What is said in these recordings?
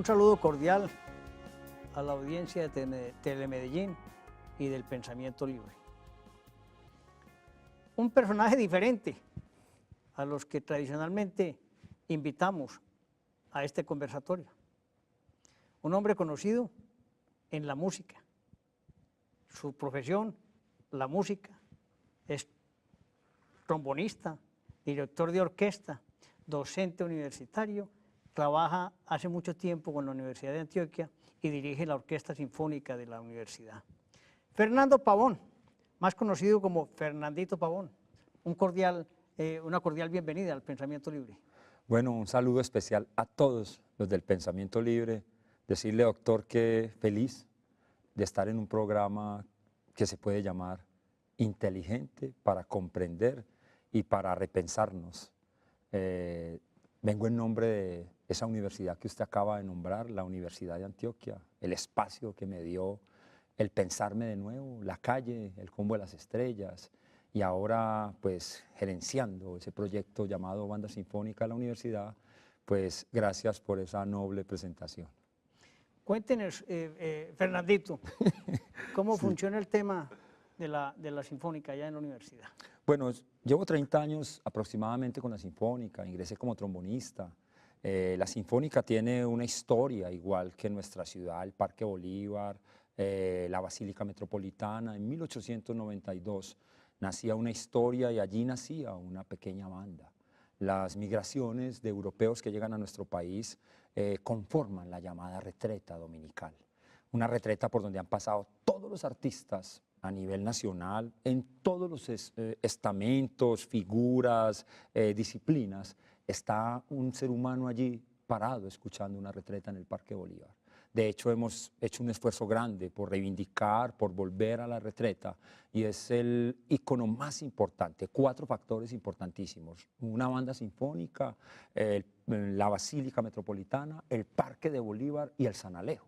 Un saludo cordial a la audiencia de Telemedellín y del Pensamiento Libre. Un personaje diferente a los que tradicionalmente invitamos a este conversatorio. Un hombre conocido en la música. Su profesión, la música, es trombonista, director de orquesta, docente universitario, trabaja hace mucho tiempo con la Universidad de Antioquia y dirige la Orquesta Sinfónica de la universidad. Fernando Pavón, más conocido como Fernandito Pavón, una cordial bienvenida al Pensamiento Libre. Bueno, un saludo especial a todos los del Pensamiento Libre. Decirle, doctor, que feliz de estar en un programa que se puede llamar inteligente para comprender y para repensarnos. Vengo en nombre de esa universidad que usted acaba de nombrar, la Universidad de Antioquia, el espacio que me dio el pensarme de nuevo, la calle, el Combo de las Estrellas, y ahora pues gerenciando ese proyecto llamado Banda Sinfónica de la Universidad, pues gracias por esa noble presentación. Cuéntenos, Fernandito, ¿cómo funciona el tema de la Sinfónica allá en la universidad? Bueno, llevo 30 años aproximadamente con la Sinfónica, ingresé como trombonista. La Sinfónica tiene una historia igual que nuestra ciudad, el Parque Bolívar, la Basílica Metropolitana. En 1892 nacía una historia y allí nacía una pequeña banda. Las migraciones de europeos que llegan a nuestro país conforman la llamada retreta dominical. Una retreta por donde han pasado todos los artistas a nivel nacional, en todos los estamentos, figuras, disciplinas, está un ser humano allí parado escuchando una retreta en el Parque Bolívar. De hecho, hemos hecho un esfuerzo grande por reivindicar, por volver a la retreta, y es el ícono más importante. 4 factores importantísimos: una banda sinfónica, la Basílica Metropolitana, el Parque de Bolívar y el San Alejo.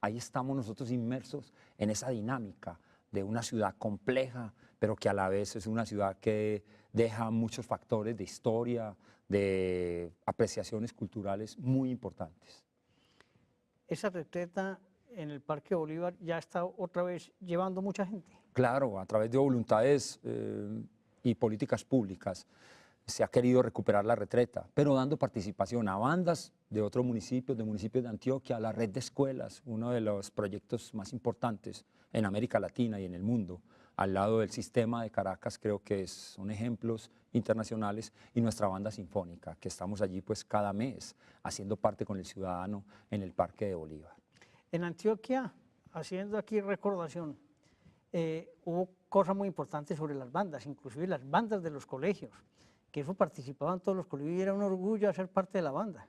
Ahí estamos nosotros inmersos en esa dinámica de una ciudad compleja, pero que a la vez es una ciudad que deja muchos factores de historia, de apreciaciones culturales muy importantes. Esa retreta en el Parque Bolívar ya está otra vez llevando mucha gente. Claro, a través de voluntades y políticas públicas se ha querido recuperar la retreta, pero dando participación a bandas de otros municipios, de municipios de Antioquia, a la red de escuelas, uno de los proyectos más importantes en América Latina y en el mundo, al lado del sistema de Caracas. Creo que son ejemplos internacionales, y nuestra banda sinfónica, que estamos allí pues cada mes haciendo parte con el ciudadano en el Parque de Bolívar. En Antioquia, haciendo aquí recordación, hubo cosas muy importantes sobre las bandas, inclusive las bandas de los colegios, que eso participaban todos los colegios y era un orgullo hacer parte de la banda.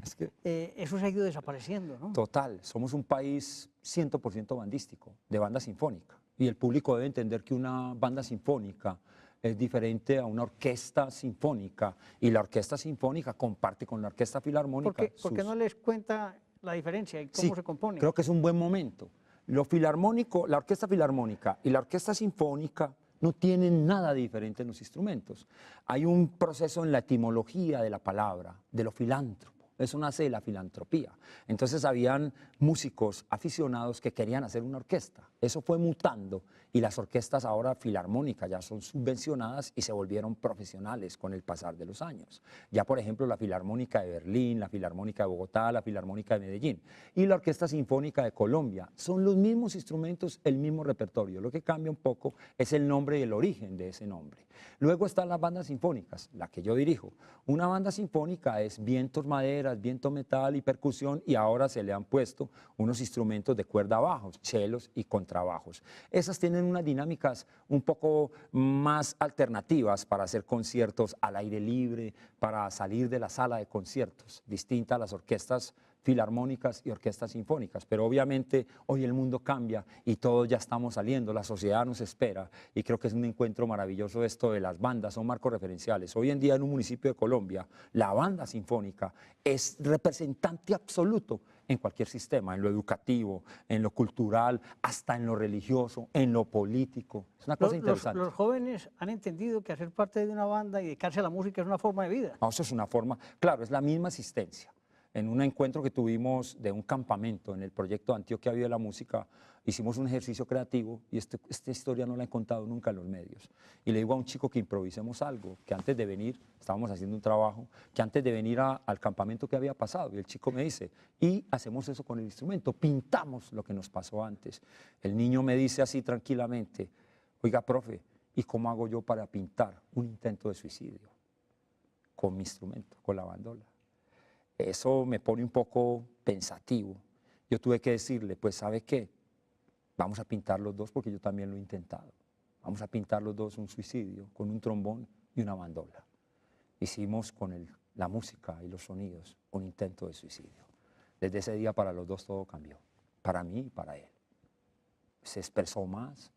Es que, eso se ha ido desapareciendo, ¿no? total, somos un país 100% bandístico, de banda sinfónica, y el público debe entender que una banda sinfónica es diferente a una orquesta sinfónica, y la orquesta sinfónica comparte con la orquesta filarmónica. ¿Por qué no les cuenta la diferencia y cómo se compone? Creo que es un buen momento. Lo filarmónico, la orquesta filarmónica y la orquesta sinfónica no tienen nada diferente en los instrumentos. Hay un proceso en la etimología de la palabra, de lo filántropo. Eso nace de la filantropía. Entonces habían músicos aficionados que querían hacer una orquesta. Eso fue mutando, y las orquestas ahora filarmónicas ya son subvencionadas y se volvieron profesionales con el pasar de los años. Ya, por ejemplo, la Filarmónica de Berlín, la Filarmónica de Bogotá, la Filarmónica de Medellín y la Orquesta Sinfónica de Colombia son los mismos instrumentos, el mismo repertorio. Lo que cambia un poco es el nombre y el origen de ese nombre. Luego están las bandas sinfónicas, la que yo dirijo. Una banda sinfónica es vientos, maderas, viento, metal y percusión, y ahora se le han puesto unos instrumentos de cuerda bajos, chelos y contrabajos. Esas tienen unas dinámicas un poco más alternativas para hacer conciertos al aire libre, para salir de la sala de conciertos, distinta a las orquestas filarmónicas y orquestas sinfónicas. Pero obviamente hoy el mundo cambia y todos ya estamos saliendo, la sociedad nos espera, y creo que es un encuentro maravilloso esto de las bandas, son marcos referenciales. Hoy en día en un municipio de Colombia, la banda sinfónica es representante absoluto en cualquier sistema, en lo educativo, en lo cultural, hasta en lo religioso, en lo político. Es una cosa interesante. Los jóvenes han entendido que hacer parte de una banda y dedicarse a la música es una forma de vida. No, eso es una forma, claro, es la misma existencia. en un encuentro que tuvimos de un campamento en el proyecto Antioquia Vive la Música, hicimos un ejercicio creativo y esta historia no la he contado nunca en los medios. Y le digo a un chico que improvisemos algo, que antes de venir, estábamos haciendo un trabajo, que antes de venir al campamento que había pasado. Y el chico me dice, y hacemos eso con el instrumento, pintamos lo que nos pasó antes. El niño me dice así tranquilamente, oiga, profe, ¿y cómo hago yo para pintar un intento de suicidio? Con mi instrumento, con la bandola. Eso me pone un poco pensativo. Yo tuve que decirle, pues, ¿sabe qué? Vamos a pintar los dos porque yo también lo he intentado. Vamos a pintar los dos un suicidio con un trombón y una bandola. Hicimos con la música y los sonidos un intento de suicidio. Desde ese día para los dos todo cambió, para mí y para él. Se expresó más,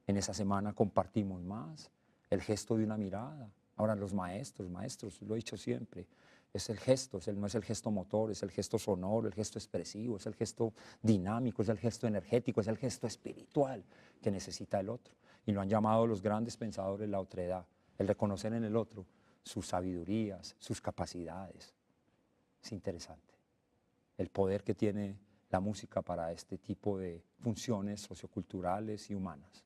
en esa semana compartimos más, el gesto de una mirada. Ahora los maestros, lo he dicho siempre, es el gesto, no es el gesto motor, es el gesto sonoro, el gesto expresivo, es el gesto dinámico, es el gesto energético, es el gesto espiritual que necesita el otro. Y lo han llamado los grandes pensadores la otredad, el reconocer en el otro sus sabidurías, sus capacidades. Es interesante el poder que tiene la música para este tipo de funciones socioculturales y humanas.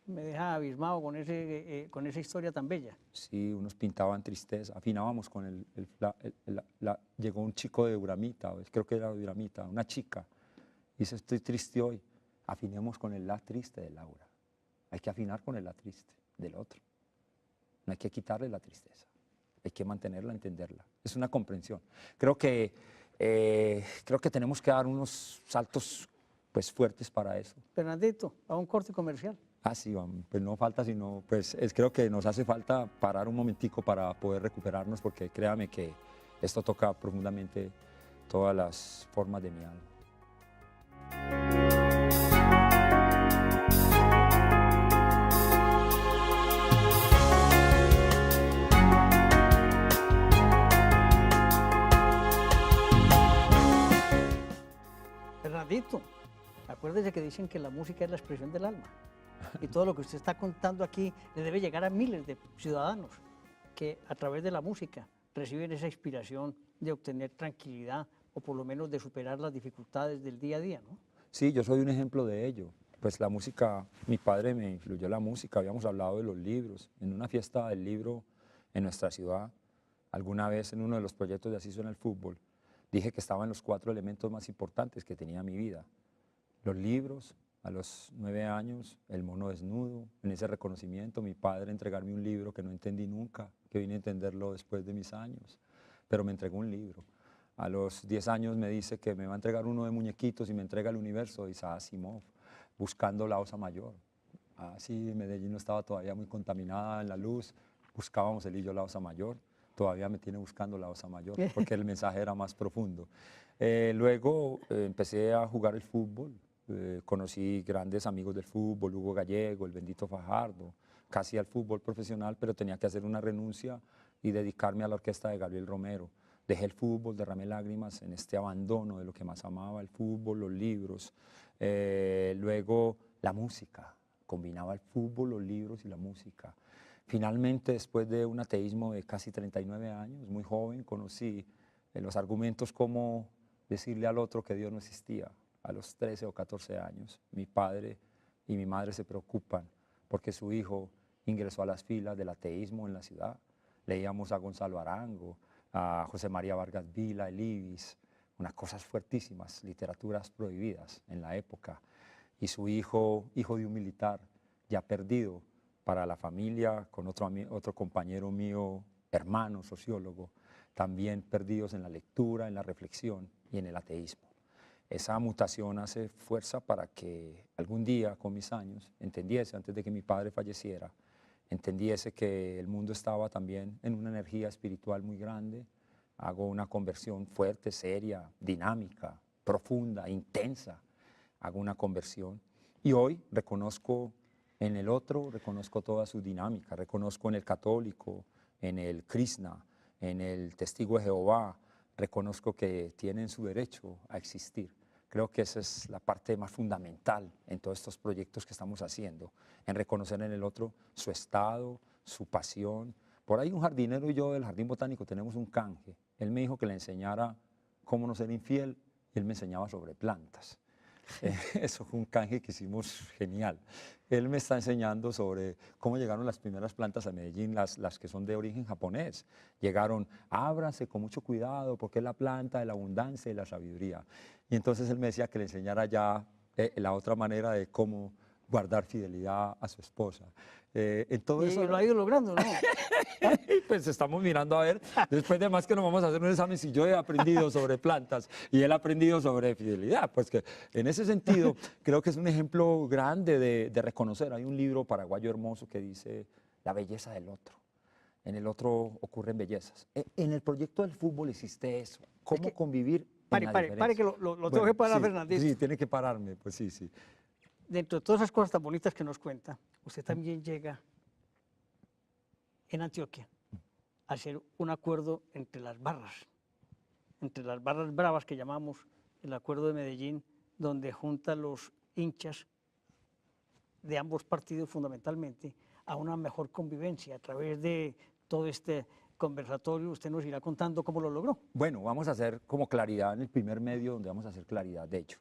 Me deja abismado con esa historia tan bella. Sí, unos pintaban tristeza, afinábamos con llegó un chico de Uramita, creo que era de Uramita, una chica, y dice, estoy triste hoy, afinemos con el la triste de Laura. Hay que afinar con el la triste del otro. No hay que quitarle la tristeza, hay que mantenerla, entenderla. Es una comprensión. Creo que tenemos que dar unos saltos pues, fuertes para eso. Fernandito, a un corte comercial. Ah, sí, pues no falta sino, pues creo que nos hace falta parar un momentico para poder recuperarnos, porque créame que esto toca profundamente todas las formas de mi alma. Fernandito, acuérdese que dicen que la música es la expresión del alma. Y todo lo que usted está contando aquí le debe llegar a miles de ciudadanos que a través de la música reciben esa inspiración de obtener tranquilidad o por lo menos de superar las dificultades del día a día, ¿no? Sí, yo soy un ejemplo de ello. Pues la música, mi padre me influyó la música, habíamos hablado de los libros. En una fiesta del libro en nuestra ciudad, alguna vez en uno de los proyectos de Así Suena el Fútbol, dije que estaban los 4 elementos más importantes que tenía mi vida. Los libros, a los 9 años, el mono desnudo, en ese reconocimiento, mi padre entregarme un libro que no entendí nunca, que vine a entenderlo después de mis años, pero me entregó un libro. A los 10 años me dice que me va a entregar uno de muñequitos y me entrega el universo de Isaac Asimov, buscando la Osa Mayor. Así Medellín no estaba todavía muy contaminada en la luz, buscábamos él y yo la Osa Mayor, todavía me tiene buscando la Osa Mayor, porque el mensaje era más profundo. Luego empecé a jugar el fútbol. Conocí grandes amigos del fútbol, Hugo Gallego, el bendito Fajardo, casi al fútbol profesional, pero tenía que hacer una renuncia y dedicarme a la orquesta de Gabriel Romero. Dejé el fútbol, derramé lágrimas en este abandono de lo que más amaba, el fútbol, los libros. Luego la música, combinaba el fútbol, los libros y la música. Finalmente, después de un ateísmo de casi 39 años, muy joven, conocí los argumentos como decirle al otro que Dios no existía. A los 13 o 14 años, mi padre y mi madre se preocupan porque su hijo ingresó a las filas del ateísmo en la ciudad. Leíamos a Gonzalo Arango, a José María Vargas Vila, el Ibis, unas cosas fuertísimas, literaturas prohibidas en la época. Y su hijo, hijo de un militar, ya perdido para la familia, con otro compañero mío, hermano, sociólogo, también perdidos en la lectura, en la reflexión y en el ateísmo. Esa mutación hace fuerza para que algún día, con mis años, entendiese, antes de que mi padre falleciera, entendiese que el mundo estaba también en una energía espiritual muy grande. Hago una conversión fuerte, seria, dinámica, profunda, intensa. Hago una conversión y hoy reconozco en el otro, reconozco toda su dinámica, reconozco en el católico, en el Krishna, en el testigo de Jehová, reconozco que tienen su derecho a existir. Creo que esa es la parte más fundamental en todos estos proyectos que estamos haciendo, en reconocer en el otro su estado, su pasión. Por ahí un jardinero y yo del Jardín Botánico tenemos un canje. Él me dijo que le enseñara cómo no ser infiel, y él me enseñaba sobre plantas. Eso fue un canje que hicimos genial. Él me está enseñando sobre cómo llegaron las primeras plantas a Medellín, las que son de origen japonés. Llegaron, ábranse con mucho cuidado porque es la planta de la abundancia y la sabiduría. Y entonces él me decía que le enseñara ya la otra manera de cómo guardar fidelidad a su esposa. En todo Y eso lo ha ido logrando, ¿no? pues estamos mirando a ver, después de más que nos vamos a hacer un examen si yo he aprendido sobre plantas y él ha aprendido sobre fidelidad, pues que en ese sentido creo que es un ejemplo grande de reconocer. Hay un libro paraguayo hermoso que dice la belleza del otro. En el otro ocurren bellezas. En el proyecto del fútbol existe eso, cómo convivir en la diferencia. Pare que lo tengo que parar, sí, Fernandito. Sí, tiene que pararme, pues sí, sí. Dentro de todas esas cosas tan bonitas que nos cuenta, usted también llega en Antioquia a hacer un acuerdo entre las barras bravas que llamamos el acuerdo de Medellín, donde junta los hinchas de ambos partidos fundamentalmente a una mejor convivencia a través de todo este conversatorio. Usted nos irá contando cómo lo logró. Bueno, vamos a hacer como claridad en el primer medio donde vamos a hacer claridad. De hecho,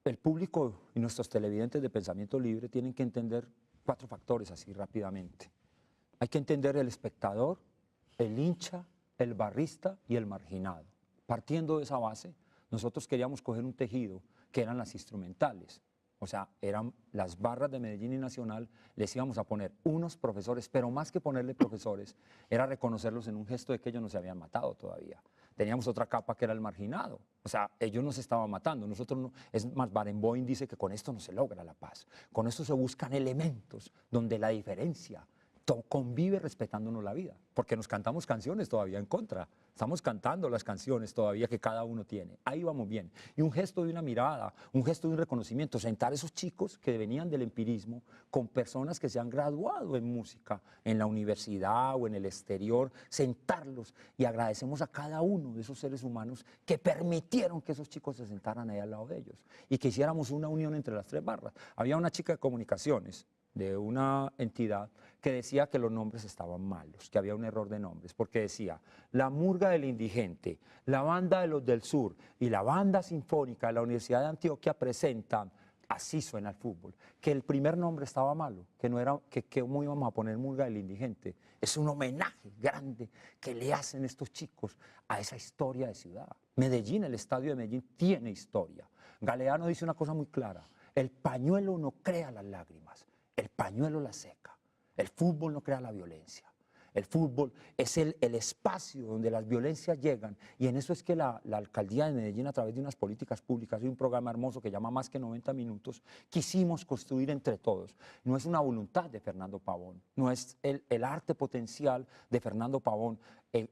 el público y nuestros televidentes de Pensamiento Libre tienen que entender 4 factores así rápidamente. Hay que entender el espectador, el hincha, el barrista y el marginado. Partiendo de esa base, nosotros queríamos coger un tejido que eran las instrumentales. O sea, eran las barras de Medellín y Nacional, les íbamos a poner unos profesores, pero más que ponerle profesores, era reconocerlos en un gesto de que ellos no se habían matado todavía. Teníamos otra capa que era el marginado. O sea, ellos nos estaban matando. Nosotros no. Es más, Barenboim dice que con esto no se logra la paz. Con esto se buscan elementos donde la diferencia convive respetándonos la vida. Porque nos cantamos canciones todavía en contra. Estamos cantando las canciones todavía que cada uno tiene. Ahí vamos bien. Y un gesto de una mirada, un gesto de un reconocimiento. Sentar a esos chicos que venían del empirismo con personas que se han graduado en música, en la universidad o en el exterior, sentarlos y agradecemos a cada uno de esos seres humanos que permitieron que esos chicos se sentaran ahí al lado de ellos y que hiciéramos una unión entre las 3 barras. Había una chica de comunicaciones de una entidad que decía que los nombres estaban malos, que había un error de nombres, porque decía la Murga del Indigente, la Banda de los del Sur y la Banda Sinfónica de la Universidad de Antioquia presentan Así suena el fútbol, que el primer nombre estaba malo, que no era, que cómo íbamos a poner Murga del Indigente. Es un homenaje grande que le hacen estos chicos a esa historia de ciudad. Medellín, el estadio de Medellín tiene historia. Galeano dice una cosa muy clara, el pañuelo no crea las lágrimas, el pañuelo las seca. El fútbol no crea la violencia. El fútbol es el espacio donde las violencias llegan y en eso es que la alcaldía de Medellín, a través de unas políticas públicas y un programa hermoso que llama Más que 90 Minutos, quisimos construir entre todos. No es una voluntad de Fernando Pavón, no es el arte potencial de Fernando Pavón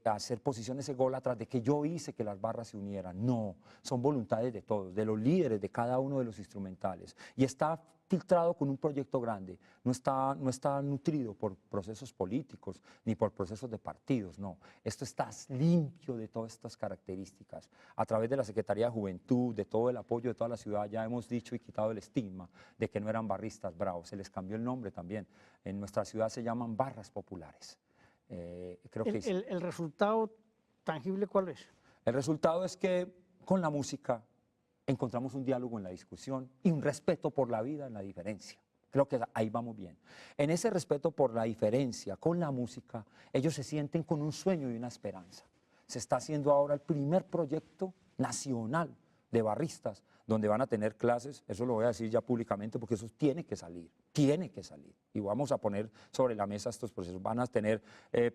hacer posiciones ególatras de que yo hice que las barras se unieran. No, son voluntades de todos, de los líderes de cada uno de los instrumentales. Y está filtrado con un proyecto grande, no está nutrido por procesos políticos ni por procesos de partidos, no. Esto está limpio de todas estas características. A través de la Secretaría de Juventud, de todo el apoyo de toda la ciudad, ya hemos dicho y quitado el estigma de que no eran barristas bravos, se les cambió el nombre también. En nuestra ciudad se llaman barras populares. Creo que ¿El resultado tangible cuál es? El resultado es que con la música encontramos un diálogo en la discusión y un respeto por la vida en la diferencia. Creo que ahí vamos bien. En ese respeto por la diferencia con la música, ellos se sienten con un sueño y una esperanza. Se está haciendo ahora el primer proyecto nacional de barristas, donde van a tener clases, eso lo voy a decir ya públicamente porque eso tiene que salir. Y vamos a poner sobre la mesa estos procesos. Van a tener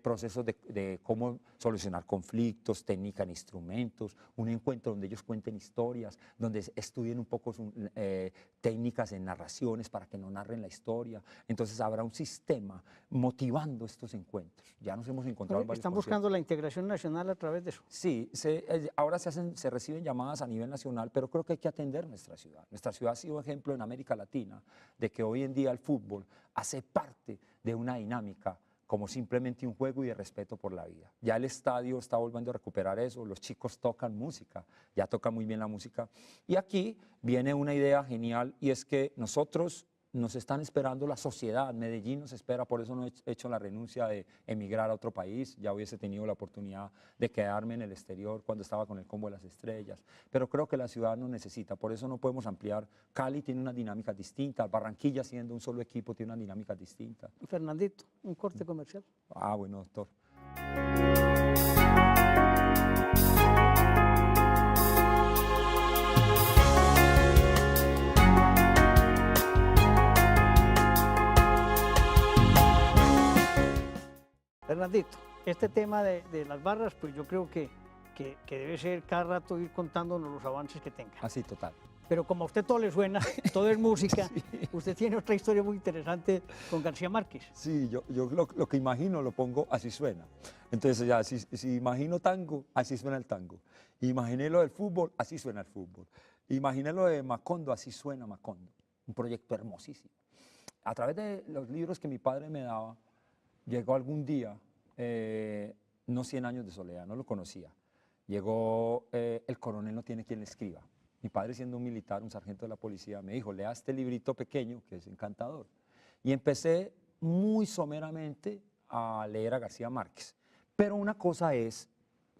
procesos de cómo solucionar conflictos, técnica en instrumentos, un encuentro donde ellos cuenten historias, donde estudien un poco técnicas en narraciones para que no narren la historia. Entonces habrá un sistema motivando estos encuentros. Ya nos hemos encontrado en varios ¿Están buscando la integración nacional a través de eso? Sí, ahora se reciben llamadas a nivel nacional, pero creo que hay que atender nuestra ciudad. Nuestra ciudad ha sido ejemplo en América Latina de que hoy en día el fútbol hace parte de una dinámica como simplemente un juego y de respeto por la vida. Ya el estadio está volviendo a recuperar eso, los chicos tocan música, ya tocan muy bien la música. Y aquí viene una idea genial y es que nosotros nos están esperando la sociedad, Medellín nos espera, por eso no he hecho la renuncia de emigrar a otro país, ya hubiese tenido la oportunidad de quedarme en el exterior cuando estaba con el Combo de las Estrellas, pero creo que la ciudad nos necesita, por eso no podemos ampliar. Cali tiene una dinámica distinta, Barranquilla siendo un solo equipo tiene una dinámica distinta. Fernandito, un corte comercial. Ah, bueno, doctor. Fernandito, este tema de las barras, pues yo creo que debe ser cada rato ir contándonos los avances que tenga. Así, total. Pero como a usted todo le suena, todo es música, Sí. usted tiene otra historia muy interesante con García Márquez. Sí, yo lo que imagino lo pongo así suena. Entonces, ya, si imagino tango, así suena el tango. Imaginé lo del fútbol, así suena el fútbol. Imaginé lo de Macondo, así suena Macondo. Un proyecto hermosísimo. A través de los libros que mi padre me daba, llegó algún día, no 100 años de soledad, no lo conocía. Llegó El coronel no tiene quien le escriba. Mi padre, siendo un militar, un sargento de la policía, me dijo, lea este librito pequeño que es encantador. Y empecé muy someramente a leer a García Márquez. Pero una cosa es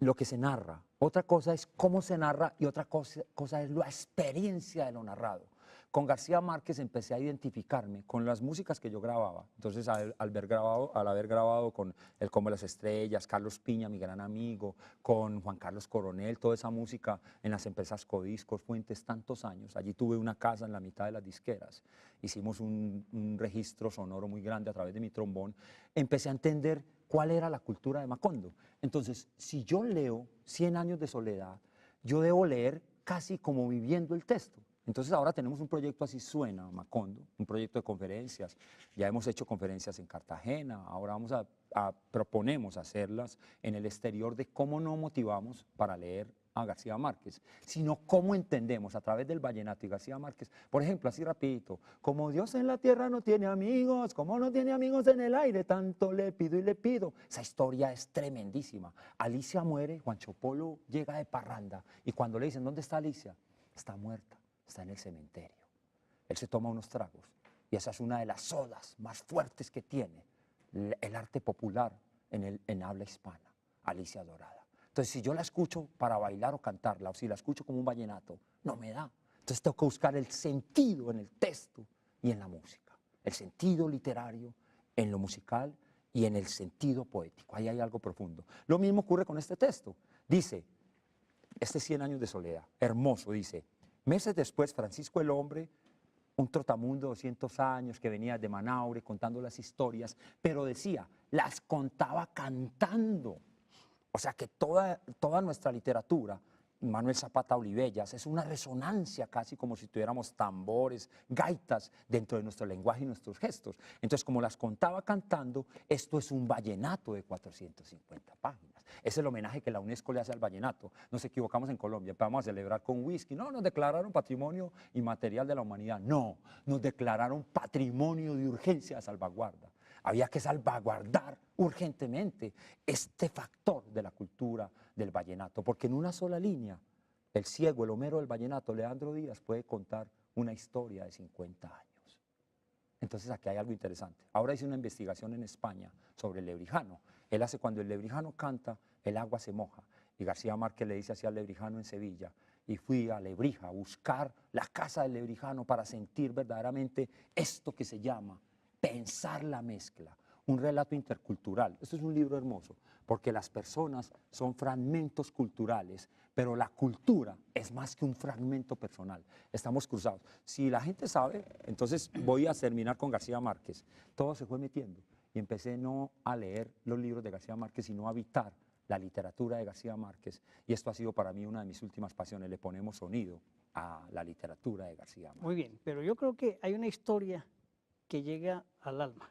lo que se narra, otra cosa es cómo se narra y otra cosa es la experiencia de lo narrado. Con García Márquez empecé a identificarme con las músicas que yo grababa. Entonces, al haber grabado con El Combo de las Estrellas, Carlos Piña, mi gran amigo, con Juan Carlos Coronel, toda esa música en las empresas Codiscos, Fuentes, tantos años. Allí tuve una casa en la mitad de las disqueras. Hicimos un registro sonoro muy grande a través de mi trombón. Empecé a entender cuál era la cultura de Macondo. Entonces, si yo leo 100 años de soledad, yo debo leer casi como viviendo el texto. Entonces ahora tenemos un proyecto Así Suena Macondo, un proyecto de conferencias. Ya hemos hecho conferencias en Cartagena, ahora proponemos hacerlas en el exterior de cómo no motivamos para leer a García Márquez, sino cómo entendemos a través del vallenato y García Márquez. Por ejemplo, así rapidito, como Dios en la tierra no tiene amigos, como no tiene amigos en el aire, tanto le pido y le pido. Esa historia es tremendísima. Alicia muere, Juancho Polo llega de parranda y cuando le dicen, ¿dónde está Alicia? Está muerta. Está en el cementerio. Él se toma unos tragos y esa es una de las odas más fuertes que tiene el arte popular en habla hispana, Alicia Dorada. Entonces, si yo la escucho para bailar o cantarla, o si la escucho como un vallenato, no me da. Entonces tengo que buscar el sentido en el texto y en la música, el sentido literario en lo musical y en el sentido poético. Ahí hay algo profundo. Lo mismo ocurre con este texto. Dice, 100 años de soledad, hermoso, dice, meses después, Francisco el Hombre, un trotamundo de 200 años que venía de Manaure contando las historias, pero decía, las contaba cantando. O sea que toda nuestra literatura, Manuel Zapata Olivellas, es una resonancia casi como si tuviéramos tambores, gaitas dentro de nuestro lenguaje y nuestros gestos. Entonces, como las contaba cantando, esto es un vallenato de 450 páginas. Es el homenaje que la UNESCO le hace al vallenato. Nos equivocamos en Colombia, vamos a celebrar con whisky. No, nos declararon patrimonio inmaterial de la humanidad. No, nos declararon patrimonio de urgencia de salvaguarda. Había que salvaguardar urgentemente este factor de la cultura del vallenato, porque en una sola línea, el ciego, el Homero del vallenato, Leandro Díaz, puede contar una historia de 50 años. Entonces aquí hay algo interesante. Ahora hice una investigación en España sobre el lebrijano. Él hace cuando el lebrijano canta, el agua se moja. Y García Márquez le dice así al lebrijano en Sevilla. Y fui a Lebrija a buscar la casa del lebrijano para sentir verdaderamente esto que se llama pensar la mezcla, un relato intercultural. Esto es un libro hermoso, porque las personas son fragmentos culturales, pero la cultura es más que un fragmento personal. Estamos cruzados. Si la gente sabe, entonces voy a terminar con García Márquez. Todo se fue metiendo y empecé no a leer los libros de García Márquez, sino a habitar la literatura de García Márquez. Y esto ha sido para mí una de mis últimas pasiones. Le ponemos sonido a la literatura de García Márquez. Muy bien, pero yo creo que hay una historia que llega al alma.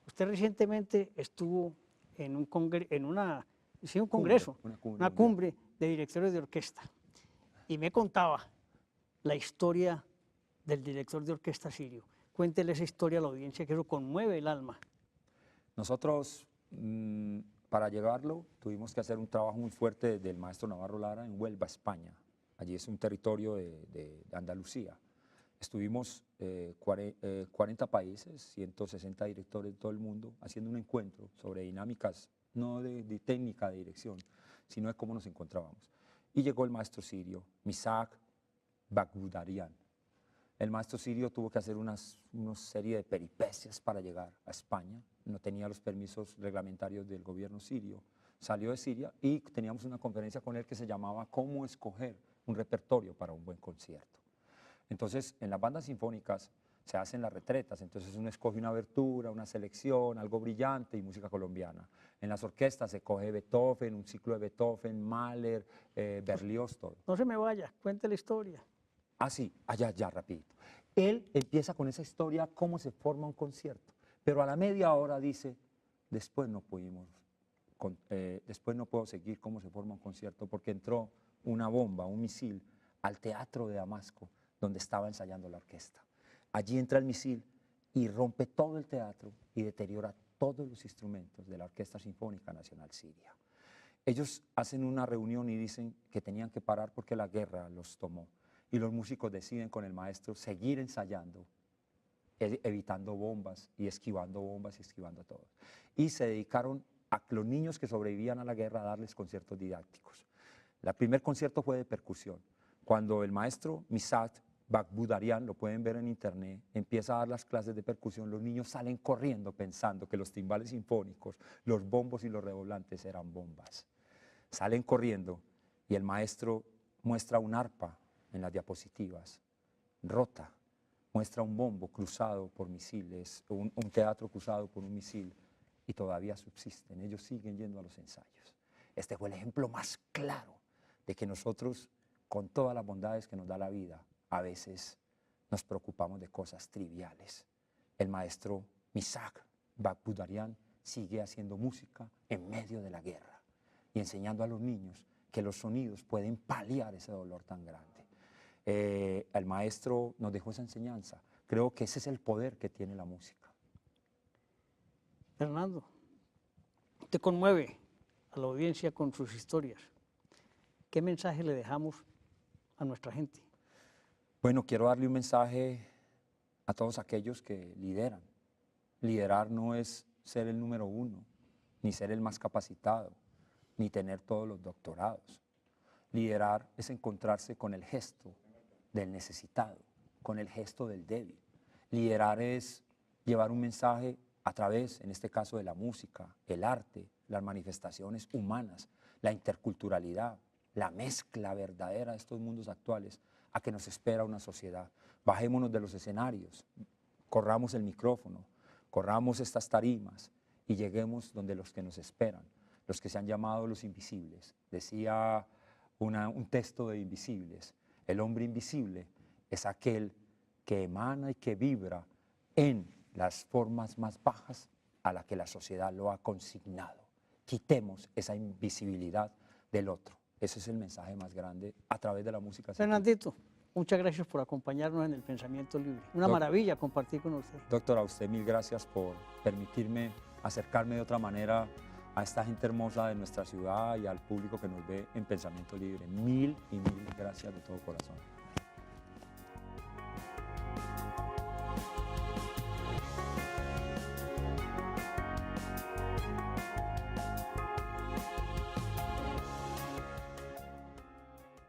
Usted recientemente estuvo en un congreso, una cumbre de directores de orquesta, y me contaba la historia del director de orquesta sirio. Cuéntele esa historia a la audiencia, que eso conmueve el alma. Nosotros, para llegarlo, tuvimos que hacer un trabajo muy fuerte del maestro Navarro Lara en Huelva, España. Allí es un territorio de Andalucía. Estuvimos 40 países, 160 directores de todo el mundo, haciendo un encuentro sobre dinámicas, no de técnica de dirección, sino de cómo nos encontrábamos. Y llegó el maestro sirio, Misak Bakbudarian. El maestro sirio tuvo que hacer una serie de peripecias para llegar a España, no tenía los permisos reglamentarios del gobierno sirio, salió de Siria y teníamos una conferencia con él que se llamaba ¿Cómo escoger un repertorio para un buen concierto? Entonces, en las bandas sinfónicas se hacen las retretas, entonces uno escoge una abertura, una selección, algo brillante y música colombiana. En las orquestas se coge Beethoven, un ciclo de Beethoven, Mahler, Berlioz, todo. No se me vaya, cuente la historia. Ah, sí, ya, rapidito. Él empieza con esa historia, cómo se forma un concierto, pero a la media hora dice, después no puedo seguir cómo se forma un concierto porque entró una bomba, un misil, al teatro de Damasco, donde estaba ensayando la orquesta. Allí entra el misil y rompe todo el teatro y deteriora todos los instrumentos de la Orquesta Sinfónica Nacional Siria. Ellos hacen una reunión y dicen que tenían que parar porque la guerra los tomó. Y los músicos deciden con el maestro seguir ensayando, evitando bombas y esquivando todo. Y se dedicaron a los niños que sobrevivían a la guerra a darles conciertos didácticos. El primer concierto fue de percusión. Cuando el maestro Misak Bakbudarian, lo pueden ver en internet, empieza a dar las clases de percusión, los niños salen corriendo pensando que los timbales sinfónicos, los bombos y los redoblantes eran bombas. Salen corriendo y el maestro muestra un arpa en las diapositivas, rota, muestra un bombo cruzado por misiles, un teatro cruzado por un misil, y todavía subsisten, ellos siguen yendo a los ensayos. Este fue el ejemplo más claro de que nosotros, con todas las bondades que nos da la vida, a veces nos preocupamos de cosas triviales. El maestro Misak Bakbudarian sigue haciendo música en medio de la guerra y enseñando a los niños que los sonidos pueden paliar ese dolor tan grande. El maestro nos dejó esa enseñanza. Creo que ese es el poder que tiene la música. Fernando, te conmueve a la audiencia con sus historias. ¿Qué mensaje le dejamos a nuestra gente? Bueno, quiero darle un mensaje a todos aquellos que lideran. Liderar no es ser el número uno, ni ser el más capacitado, ni tener todos los doctorados. Liderar es encontrarse con el gesto del necesitado, con el gesto del débil. Liderar es llevar un mensaje a través, en este caso, de la música, el arte, las manifestaciones humanas, la interculturalidad, la mezcla verdadera de estos mundos actuales a que nos espera una sociedad. Bajémonos de los escenarios, corramos el micrófono, corramos estas tarimas y lleguemos donde los que nos esperan, los que se han llamado los invisibles. Decía un texto de Invisibles, el hombre invisible es aquel que emana y que vibra en las formas más bajas a la que la sociedad lo ha consignado. Quitemos esa invisibilidad del otro. Ese es el mensaje más grande a través de la música. Fernandito, muchas gracias por acompañarnos en el Pensamiento Libre. Una maravilla compartir con usted. Doctor, a usted mil gracias por permitirme acercarme de otra manera a esta gente hermosa de nuestra ciudad y al público que nos ve en Pensamiento Libre. Mil y mil gracias de todo corazón.